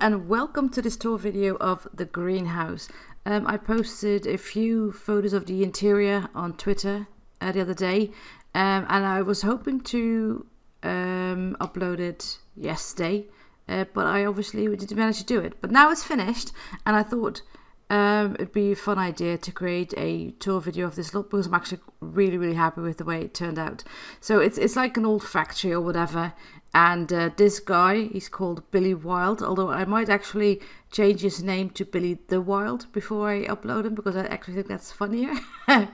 and welcome to this tour video of the greenhouse. I posted a few photos of the interior on Twitter the other day, and I was hoping to upload it yesterday, but I obviously didn't manage to do it. But now it's finished, and I thought it'd be a fun idea to create a tour video of this lot because I'm actually really happy with the way it turned out. So it's like an old factory or whatever. And this guy, he's called Billy Wild, although I might actually change his name to Billy the Wild before I upload him, because I actually think that's funnier.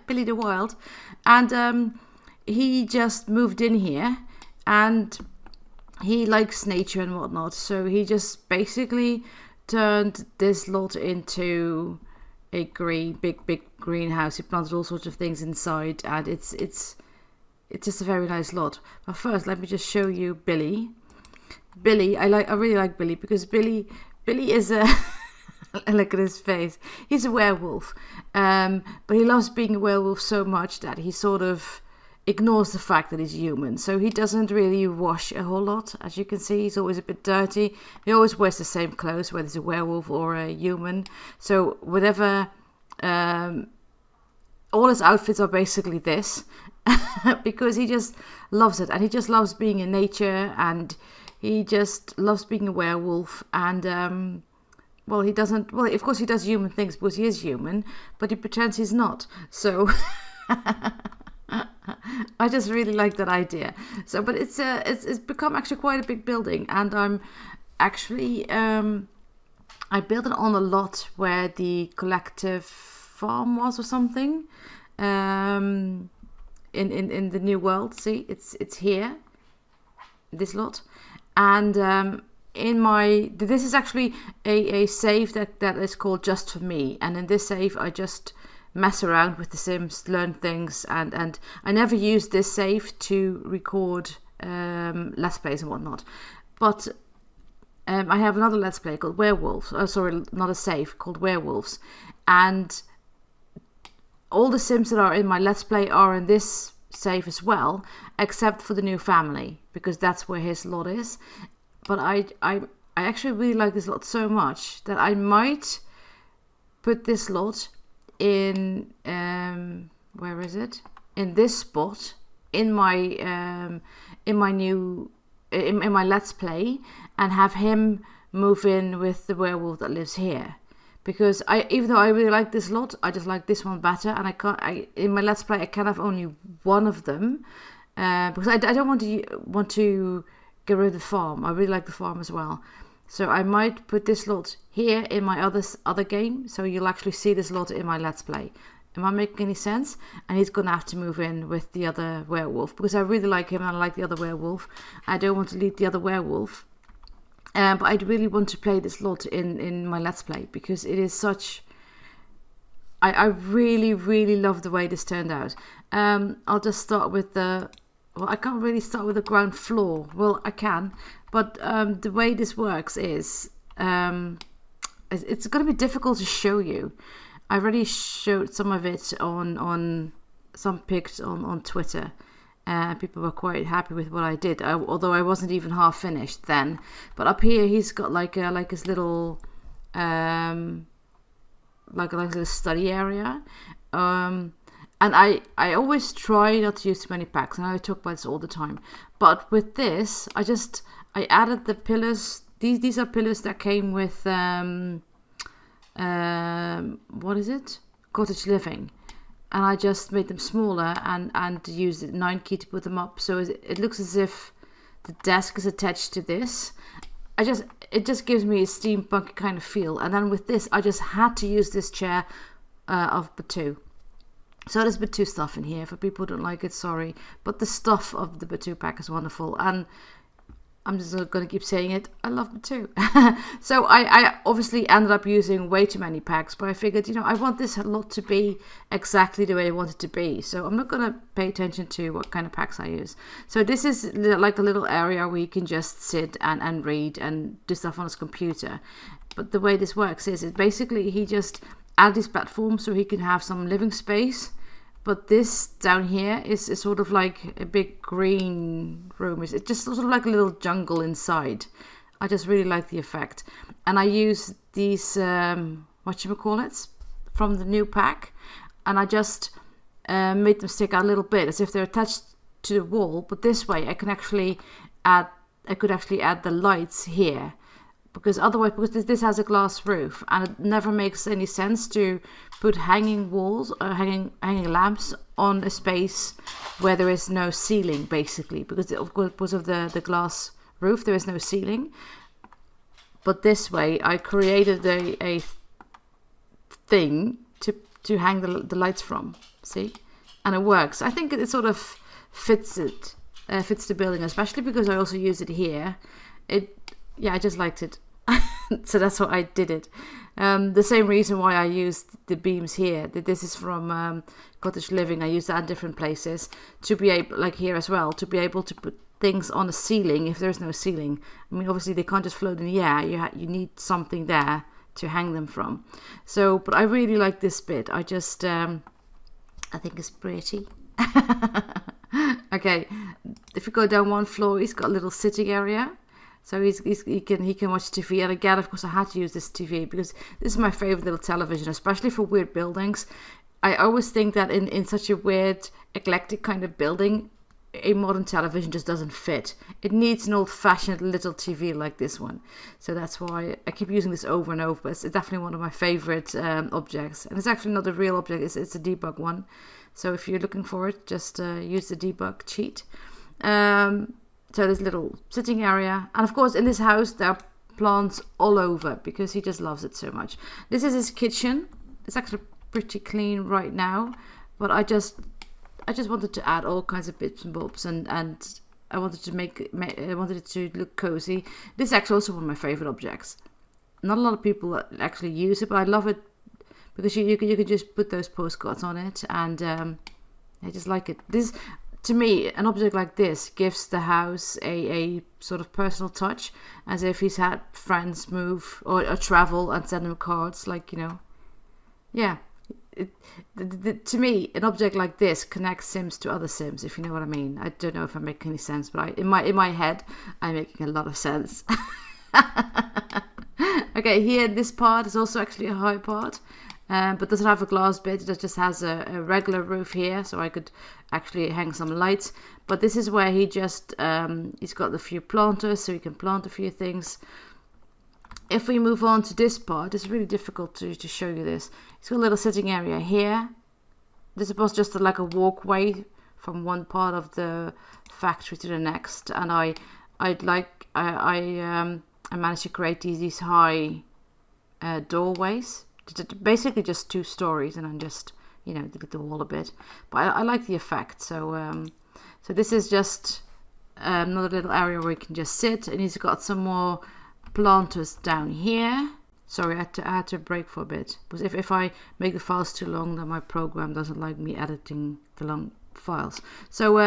Billy the Wild. And he just moved in here, and he likes nature and whatnot, so he just basically turned this lot into a big greenhouse. He planted all sorts of things inside, and it's just a very nice lot. But first, let me just show you Billy. Billy, I really like Billy, because Billy is a look at his face. He's a werewolf, but he loves being a werewolf so much that he sort of ignores the fact that he's human. So he doesn't really wash a whole lot. As you can see, he's always a bit dirty. He always wears the same clothes, whether he's a werewolf or a human. So whatever, all his outfits are basically this. Because he just loves it, and he just loves being in nature, and he just loves being a werewolf. And well, of course he does human things because he is human, but he pretends he's not. So I just really like that idea. So, but it's become actually quite a big building, and I'm actually I built it on a lot where the collective farm was or something. In the new world. See, it's here, this lot. And this is actually a save that is called Just For Me, and in this save I just mess around with the Sims, learn things, and I never use this save to record Let's Plays and whatnot. But I have another Let's Play called Werewolves. Sorry, not a save, called Werewolves, and all the Sims that are in my Let's Play are in this save as well, except for the new family, because that's where his lot is. But I actually really like this lot so much that I might put this lot in where is it? In this spot in my my Let's Play, and have him move in with the werewolf that lives here. Because even though I really like this lot, I just like this one better, and in my Let's Play I can have only one of them, because I don't want to get rid of the farm. I really like the farm as well, so I might put this lot here in my other game, so you'll actually see this lot in my Let's Play. Am I making any sense? And he's gonna have to move in with the other werewolf, because I really like him and I like the other werewolf. I don't want to leave the other werewolf. But I really want to play this lot in my Let's Play, because it is such... I really love the way this turned out. I'll just start with the... Well, I can't really start with the ground floor. Well, I can, but the way this works is... it's going to be difficult to show you. I already showed some of it on some pics on Twitter. People were quite happy with what I did, although I wasn't even half finished then. But up here, he's got like his little like a little study area, and I always try not to use too many packs, and I talk about this all the time. But with this, I added the pillars. These are pillars that came with what is it? Cottage living. And I just made them smaller and used the 9 key to put them up. So it looks as if the desk is attached to this. It just gives me a steampunk kind of feel. And then with this, I just had to use this chair of Batuu. So there's Batuu stuff in here. For people who don't like it, sorry. But the stuff of the Batuu pack is wonderful. And I'm just going to keep saying it. I love Batuu. So I obviously ended up using way too many packs, but I figured, I want this lot to be exactly the way I want it to be. So I'm not going to pay attention to what kind of packs I use. So this is like a little area where you can just sit and read and do stuff on his computer. But the way this works is basically he just added these platforms so he can have some living space. But this down here is sort of like a big green room. It's just sort of like a little jungle inside I just really like the effect. And I use these, whatchamacallits, from the new pack. And I just made them stick out a little bit as if they're attached to the wall. But this way I could actually add the lights here. Because otherwise, because this has a glass roof, and it never makes any sense to put hanging walls or hanging lamps on a space where there is no ceiling, basically, because of the glass roof there is no ceiling. But this way I created a thing to hang the lights from, see, and it works. I think it sort of fits the building, especially because I also use it here. I just liked it. So that's why I did it. The same reason why I used the beams here. This is from Cottage Living. I use that in different places to be able, like here as well, to be able to put things on a ceiling if there's no ceiling. I mean, obviously they can't just float in the air. You need something there to hang them from. So, but I really like this bit. I just, I think it's pretty. Okay, if you go down one floor, he's got a little sitting area. So he can watch TV. And again, of course, I had to use this TV because this is my favorite little television, especially for weird buildings. I always think that in such a weird, eclectic kind of building, a modern television just doesn't fit. It needs an old-fashioned little TV like this one. So that's why I keep using this over and over. But it's definitely one of my favorite objects. And it's actually not a real object. It's a debug one. So if you're looking for it, just use the debug cheat. So this little sitting area. And of course, in this house, there are plants all over because he just loves it so much. This is his kitchen. It's actually pretty clean right now. But I just wanted to add all kinds of bits and bobs. And I wanted to I wanted it to look cozy. This is actually also one of my favorite objects. Not a lot of people actually use it, but I love it because you can just put those postcards on it. And I just like it. This, to me, an object like this gives the house a sort of personal touch, as if he's had friends move or travel and send him cards, like, you know. Yeah. To me, an object like this connects Sims to other Sims, if you know what I mean. I don't know if I make any sense, but in my head, I'm making a lot of sense. Okay, here, this part is also actually a high part. But doesn't have a glass bit. It just has a regular roof here, so I could actually hang some lights. But this is where he just he's got a few planters, so he can plant a few things. If we move on to this part, it's really difficult to show you this. He's got a little sitting area here. This was just like a walkway from one part of the factory to the next, and I managed to create these high doorways. Basically just 2 stories, and then just, you know, did the wall a bit. But I like the effect. So so this is just another little area where you can just sit, and he's got some more planters down here. Sorry, I had to break for a bit, because if I make the files too long, then my program doesn't like me editing the long files. So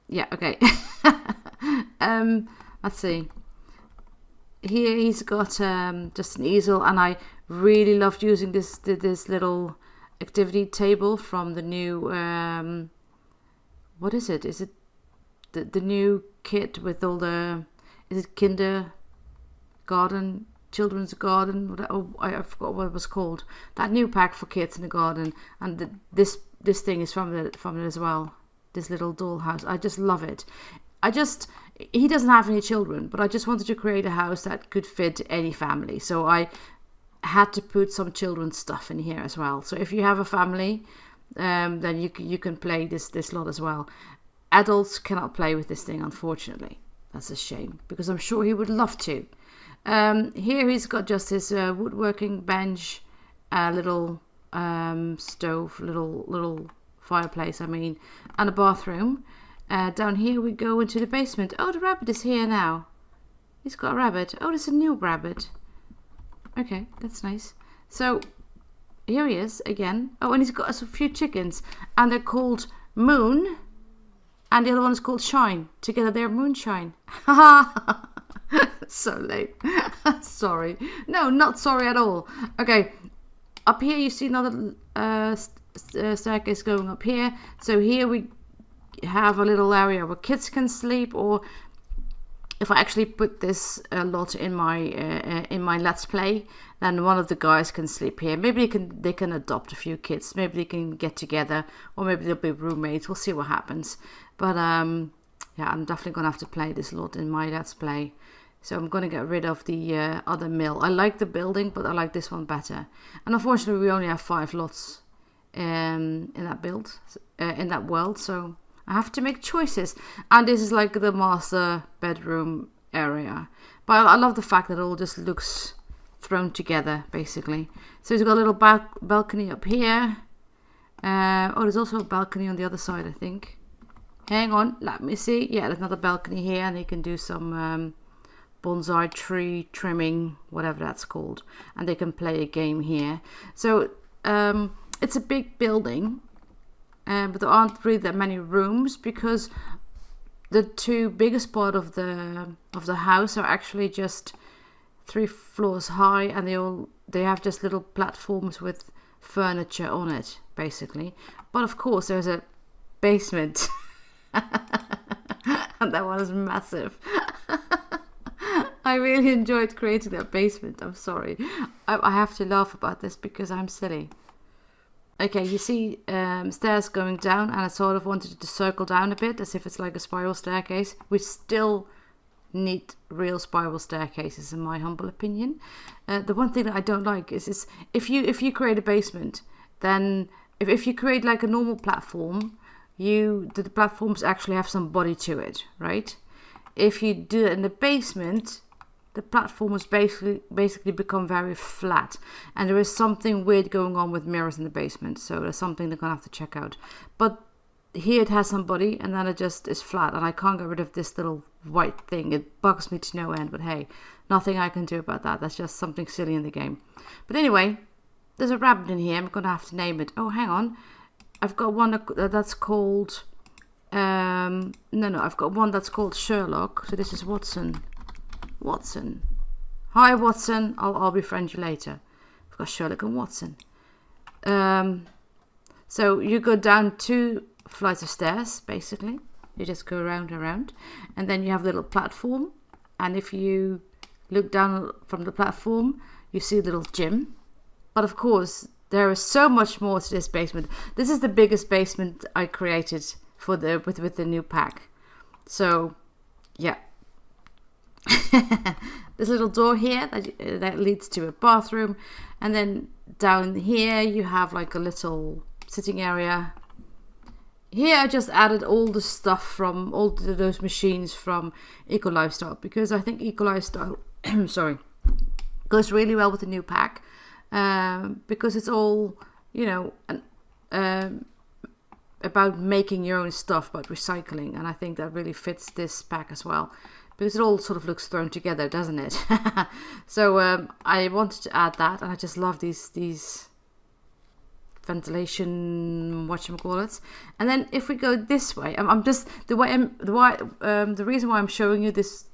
yeah, okay. Let's see. Here he's got just an easel, and I really loved using this little activity table from the new what is it? Is it the new kit with all the, is it kindergarten, children's garden? Oh, I forgot what it was called. That new pack for kids in the garden, and this thing is from it as well. This little dollhouse. I just love it. He doesn't have any children, but I just wanted to create a house that could fit any family. So I had to put some children's stuff in here as well. So if you have a family, then you can play this lot as well. Adults cannot play with this thing, unfortunately. That's a shame, because I'm sure he would love to. Here he's got just his woodworking bench, a little stove, little fireplace, I mean, and a bathroom. Down here we go into the basement. Oh, the rabbit is here now. He's got a rabbit. Oh, there's a new rabbit. Okay, that's nice. So here he is again. Oh, and he's got a few chickens, and they're called Moon, and the other one is called Shine. Together they're Moonshine. Ha So late. Sorry. No, not sorry at all. Okay, up here you see another staircase going up here. So here we have a little area where kids can sleep, or if I actually put this lot in my Let's Play, then one of the guys can sleep here. Maybe they can adopt a few kids. Maybe they can get together, or maybe they'll be roommates. We'll see what happens. But yeah, I'm definitely gonna have to play this lot in my Let's Play. So I'm gonna get rid of the other mill. I like the building, but I like this one better. And unfortunately, we only have 5 lots in that build, in that world. So I have to make choices. And this is like the master bedroom area. But I love the fact that it all just looks thrown together, basically. So it's got a little balcony up here. Oh, there's also a balcony on the other side, I think. Hang on, let me see. Yeah, there's another balcony here, and you can do some bonsai tree trimming, whatever that's called. And they can play a game here. So it's a big building. But there aren't really that many rooms, because the 2 biggest part of the house are actually just 3 floors high, and they have just little platforms with furniture on it, basically. But of course, there's a basement, and that one is massive. I really enjoyed creating that basement. I'm sorry, I have to laugh about this because I'm silly. Okay, you see stairs going down, and I sort of wanted it to circle down a bit as if it's like a spiral staircase. We still need real spiral staircases, in my humble opinion. The one thing that I don't like is if you create a basement, then if you create like a normal platform, the platforms actually have some body to it, right? If you do it in the basement, the platforms basically become very flat, and there is something weird going on with mirrors in the basement, so there's something they're gonna have to check out. But here it has some body, and then it just is flat, and I can't get rid of this little white thing. It bugs me to no end, but hey, nothing I can do about that. That's just something silly in the game. But anyway, there's a rabbit in here. I'm gonna have to name it. Oh, hang on, I've got one that's called I've got one that's called Sherlock. So this is Watson. Hi Watson, I'll befriend you later. I've got Sherlock and Watson. So you go down 2 flights of stairs, basically. You just go around and around, and then you have a little platform, and if you look down from the platform, you see a little gym. But of course, there is so much more to this basement. This is the biggest basement I created for with the new pack. So yeah. There's a little door here that leads to a bathroom, and then down here you have like a little sitting area. Here I just added all the stuff from all those machines from Eco Lifestyle, because I think Eco Lifestyle sorry, goes really well with the new pack, because it's all, you know, about making your own stuff, about recycling, and I think that really fits this pack as well. Because it all sort of looks thrown together, doesn't it? So I wanted to add that, and I just love these ventilation, whatchamacallits. And then if we go this way, I'm just the reason why I'm showing you this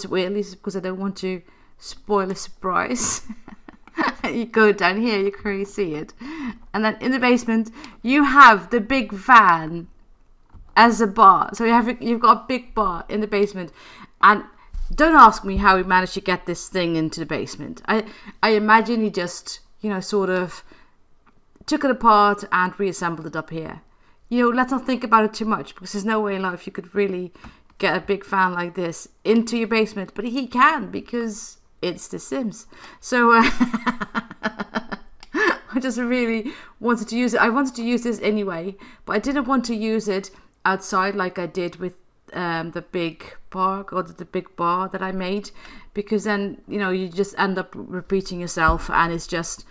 weirdly is because I don't want to spoil a surprise. You go down here, you can really see it, and then in the basement you have the big van as a bar. So you've got a big bar in the basement. And don't ask me how he managed to get this thing into the basement. I imagine he just, you know, sort of took it apart and reassembled it up here. You know, let's not think about it too much, because there's no way in life you could really get a big fan like this into your basement. But he can, because it's The Sims. So I just really wanted to use it. I wanted to use this anyway, but I didn't want to use it outside like I did with the big park, or the big bar that I made, because then, you know, you just end up repeating yourself, and it's just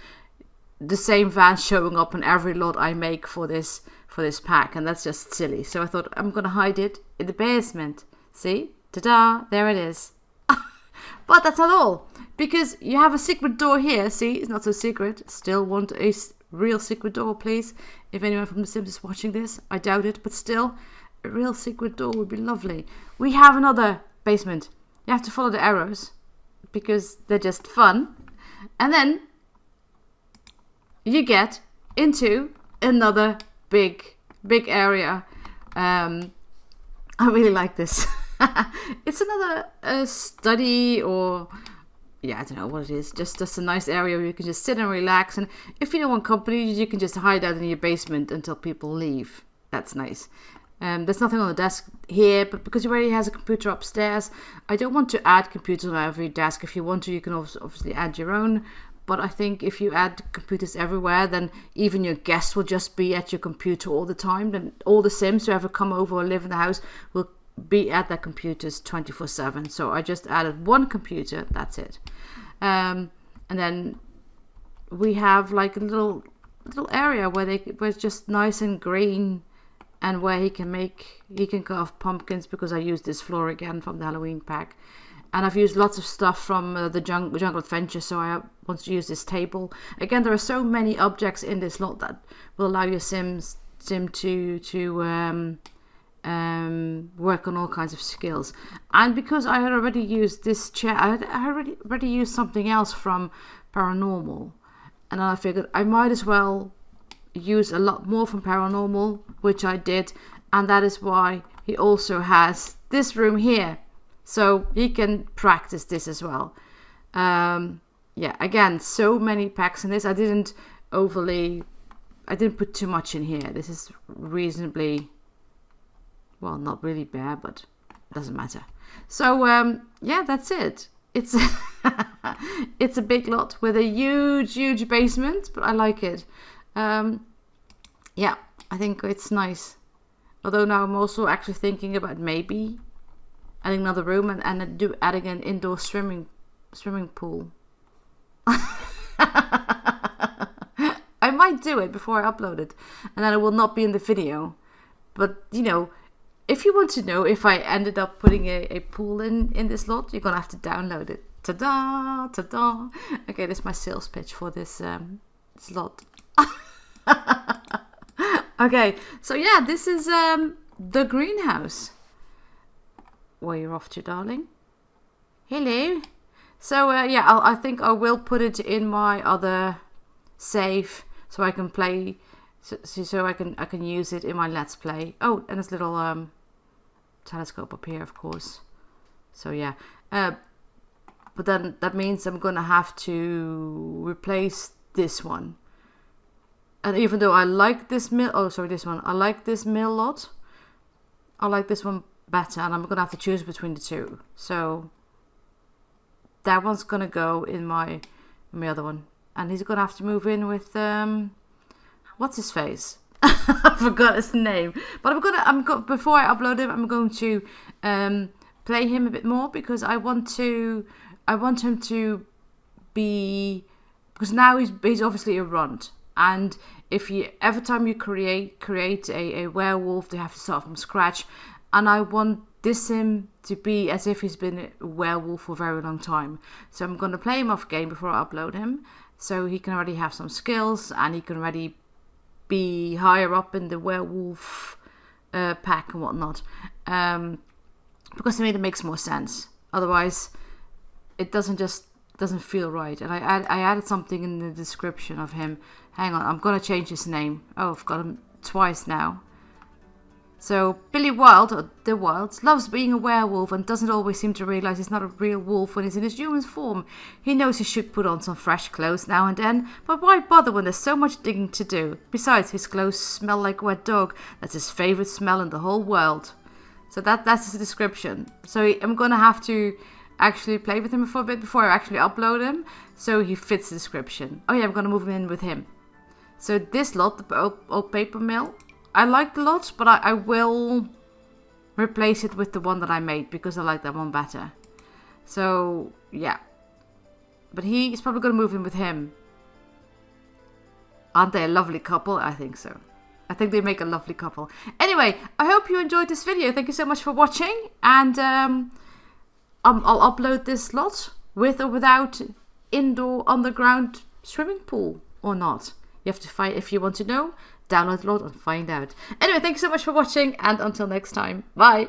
the same van showing up on every lot I make for this pack, and that's just silly. So I thought, I'm gonna hide it in the basement. See, ta-da, there it is. But that's not all, because you have a secret door here. See, it's not so secret. Still want a real secret door, please. If anyone from The Sims is watching this, I doubt it, but still, a real secret door would be lovely. We have another basement. You have to follow the arrows, because they're just fun. And then you get into another big area. I really like this. It's another study, or yeah, I don't know what it is. Just a nice area where you can just sit and relax. And if you don't want company, you can just hide out in your basement until people leave. That's nice. There's nothing on the desk here, but because he already has a computer upstairs, I don't want to add computers on every desk. If you want to, you can obviously add your own. But I think if you add computers everywhere, then even your guests will just be at your computer all the time. Then all the Sims who ever come over or live in the house will be at their computers 24/7. So I just added one computer. That's it. And then we have like a little area where it's just nice and green, and where he can carve pumpkins, because I used this floor again from the Halloween pack. And I've used lots of stuff from the Jungle Adventure, so I want to use this table. Again, there are so many objects in this lot that will allow your Sim to work on all kinds of skills. And because I had already used this chair, I had already used something else from Paranormal. And then I figured I might as well use a lot more from Paranormal, which I did. And that is why he also has this room here. So he can practice this as well. Yeah, again, so many packs in this. I didn't put too much in here. This is reasonably, well, not really bare, but it doesn't matter. So yeah, that's it. It's it's a big lot with a huge basement, but I like it. Yeah, I think it's nice. Although now I'm also actually thinking about maybe adding another room and adding an indoor swimming pool. I might do it before I upload it, and then it will not be in the video. But you know, if you want to know if I ended up putting a pool in this lot, you're gonna have to download it. Ta-da! Ta-da! Okay, this is my sales pitch for this lot. Okay, so yeah, this is the greenhouse. Where you're off to, darling? Hello. So yeah, I think I will put it in my other save, so I can play, so I can use it in my Let's Play. Oh, and this little telescope up here, of course. So yeah, but then that means I'm gonna have to replace this one. And even though I like this mill, I like this mill lot. I like this one better, and I'm gonna have to choose between the two. So that one's gonna go in my other one, and he's gonna have to move in with what's his face? I forgot his name. But before I upload him, I'm going to play him a bit more, because I want him to be, because now he's obviously a runt. And if you every time you create a werewolf, they have to start from scratch. And I want this Sim to be as if he's been a werewolf for a very long time. So I'm going to play him off game before I upload him, so he can already have some skills, and he can already be higher up in the werewolf pack and whatnot. Because to me it makes more sense. Otherwise, it doesn't feel right. And I added something in the description of him. Hang on, I'm gonna change his name. Oh, I've got him twice now. So Billy Wilde, or The Wilds, loves being a werewolf and doesn't always seem to realise he's not a real wolf when he's in his human form. He knows he should put on some fresh clothes now and then, but why bother when there's so much digging to do? Besides, his clothes smell like wet dog. That's his favourite smell in the whole world. So that's his description. So I'm gonna have to actually play with him for a bit before I actually upload him, so he fits the description. Oh yeah, I'm gonna move him in with him. So this lot, the old paper mill, I like the lot, but I will replace it with the one that I made, because I like that one better. So yeah, but he's probably gonna move in with him. Aren't they a lovely couple? I think so. I think they make a lovely couple. Anyway, I hope you enjoyed this video. Thank you so much for watching, and I'll upload this lot with or without indoor underground swimming pool or not. You have to find, if you want to know, download the lot and find out. Anyway, thank you so much for watching, and until next time, bye.